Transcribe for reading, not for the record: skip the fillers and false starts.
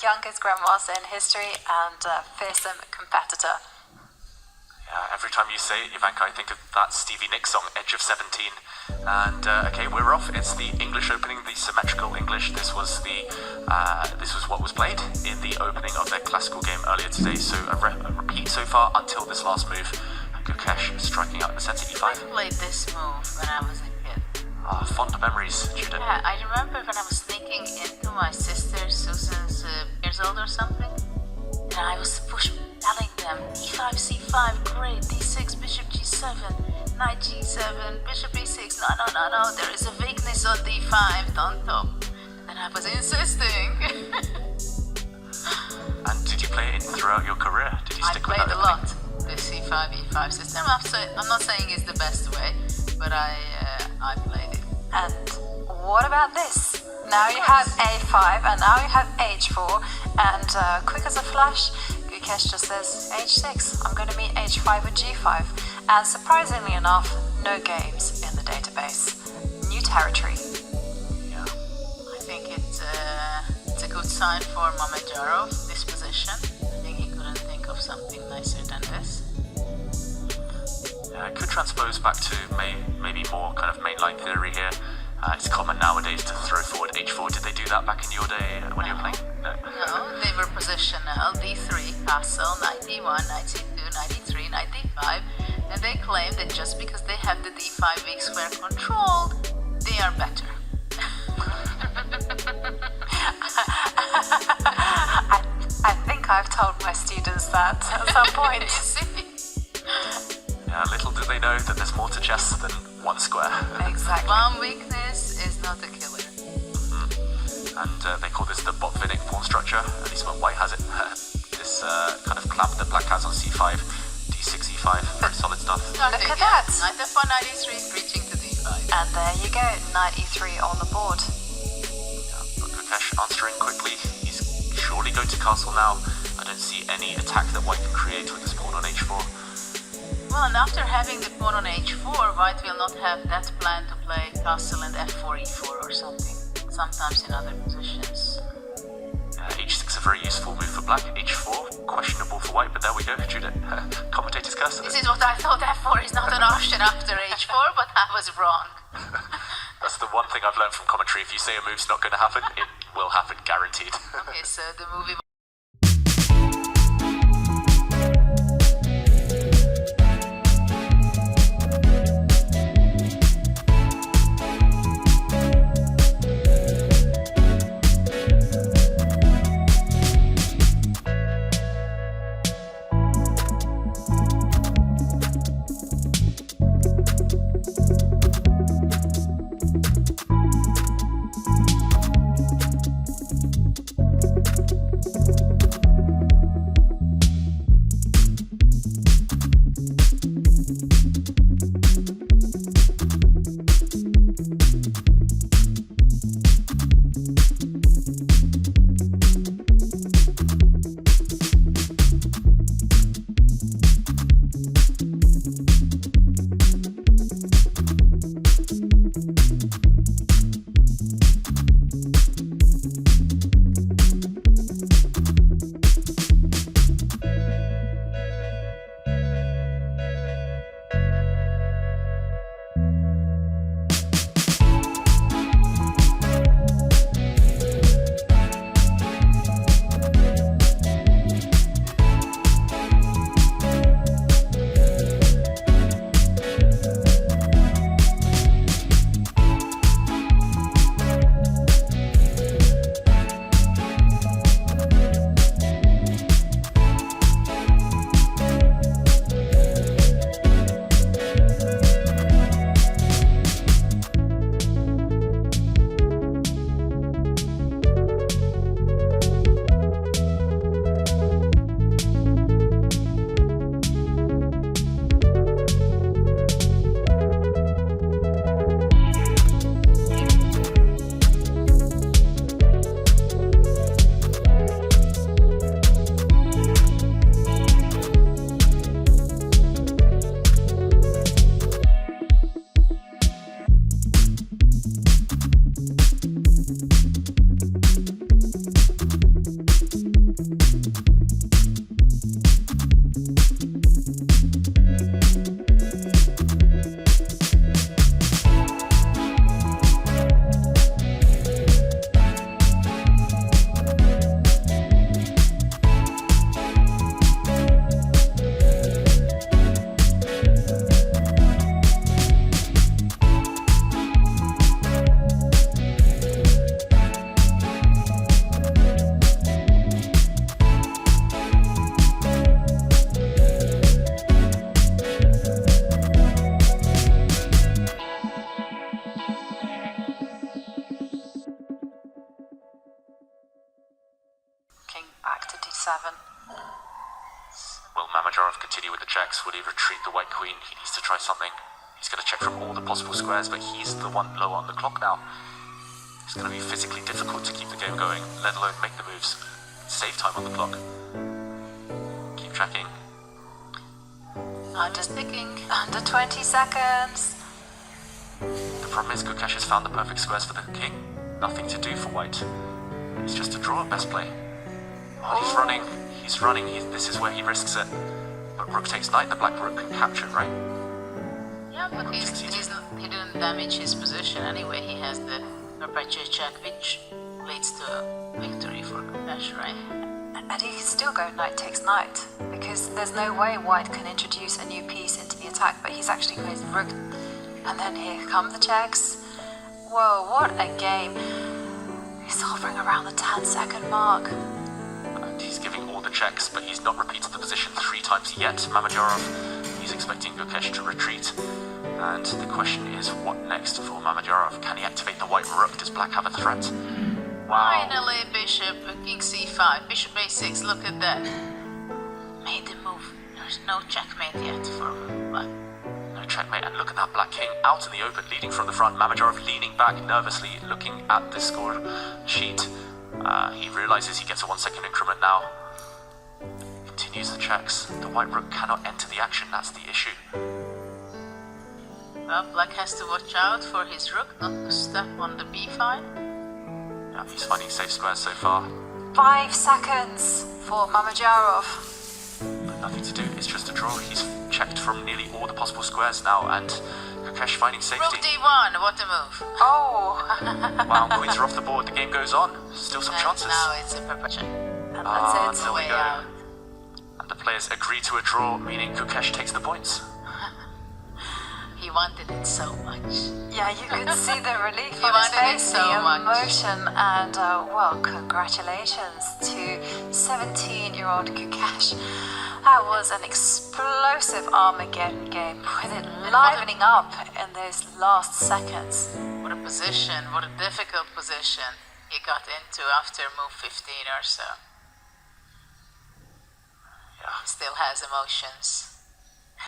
youngest grandmaster in history and fearsome competitor. Yeah, every time you say it, Ivanka, I think of that Stevie Nicks song, Edge of 17. And okay, we're off. It's the English opening, the symmetrical English. This was what was played in the opening of their classical game earlier today. So a repeat so far until this last move. Gukesh striking out in the center E5. I played this move when I was a kid. Fond memories, Judith. Yeah, I remember when I was sneaking into my sister Susan's years old or something, and I was telling them E5, C5, great, D6, Bishop G7, Knight G7, Bishop E6. No, there is a weakness on D5, don't top. And I was insisting. And did you play it throughout your career? Did you stick with that? I played a lot. The C5, E5 system. I'm not saying it's the best way, but I played it. And what about this? Now you have A5 and now you have H4 and quick as a flash, Gukesh just says H6. I'm going to meet H5 with G5. And surprisingly enough, no games in the database. New territory. Yeah. I think it's a good sign for Mamedyarov, this position. I think he couldn't think of something nicer than this. Yeah, it could transpose back to maybe more kind of mainline theory here. It's common nowadays to throw forward H4. Did they do that back in your day when you were playing? No, they were positional, D3, castle, knight D1, knight C2, knight D3, knight D5, and they claim that just because they have the D5 weak square controlled, they are better. I think I've told my students that at some point. You see? Yeah, little do they know that there's more to chess than one square. Exactly. One weakness is not a killer. And they call this the Botvinnik pawn structure, at least when white has it. This kind of clamp that black has on C5, D6, E5, very solid stuff. Look at that! Knight F1, knight E3, breaching to D5. And there you go, knight E3 on the board. Yeah, but Gukesh answering quickly. He's surely going to castle now. I don't see any attack that white can create with this pawn on H4. Well, and after having the pawn on H4, white will not have that plan to play castle and F4, E4 or something. Sometimes in other positions. H6 a very useful move for black. H4 questionable for white, but there we go, Judith. Commentator's curse. This is what I thought. F4 is not an option after H4, but I was wrong. That's the one thing I've learned from commentary. If you say a move's not going to happen, it will happen, guaranteed. Okay, so the movie. King back to d7. Will Mamedyarov continue with the checks? Will he retreat the white queen? He needs to try something. He's going to check from all the possible squares, but he's the one low on the clock now. It's going to be physically difficult to keep the game going, let alone make the moves. Save time on the clock. Keep tracking. Under ticking. Under 20 seconds. The problem is Gukesh has found the perfect squares for the king. Nothing to do for white. It's just a draw at best play. Oh, he's running. He's running. This is where he risks it. But rook takes knight. The black rook can capture, right? Yeah, but he didn't damage his position anyway. He has the perpetual check, which leads to victory for Gukesh, right? And he can still go knight takes knight, because there's no way white can introduce a new piece into the attack, but he's actually going to rook. And then here come the checks. Whoa, what a game. He's hovering around the 10-second mark. And he's giving all the checks, but he's not repeated the position 3 times yet. Mamedyarov, he's expecting Gukesh to retreat. And the question is, what next for Mamedyarov? Can he activate the white rook? Does black have a threat? Wow. Finally, bishop, king c5, bishop a6, look at that. Made the move. There's no checkmate yet for black. No checkmate, and look at that black king out in the open, leading from the front. Mamedyarov leaning back nervously, looking at the score sheet. He realizes he gets a 1-second increment now. Continues the checks. The white rook cannot enter the action, that's the issue. Well, black has to watch out for his rook not to step on the b-file. Yeah, he's finding safe squares so far. 5 seconds for Mamedyarov. But nothing to do, it's just a draw. He's checked from nearly all the possible squares now, and Gukesh finding safety. Rook d1, what a move. Oh! Wow, queens are off the board, the game goes on. Still some And chances. now it's a perpetual. And that's it. There we Way go. out. And the players agree to a draw, meaning Gukesh takes the points. He wanted it so much. Yeah, you could see the relief He on his wanted it face, so the much. emotion, and well, congratulations to 17-year-old Gukesh. That was an explosive Armageddon game, with it livening up in those last seconds. What a position, what a difficult position he got into after move 15 or so. Yeah. He still has emotions.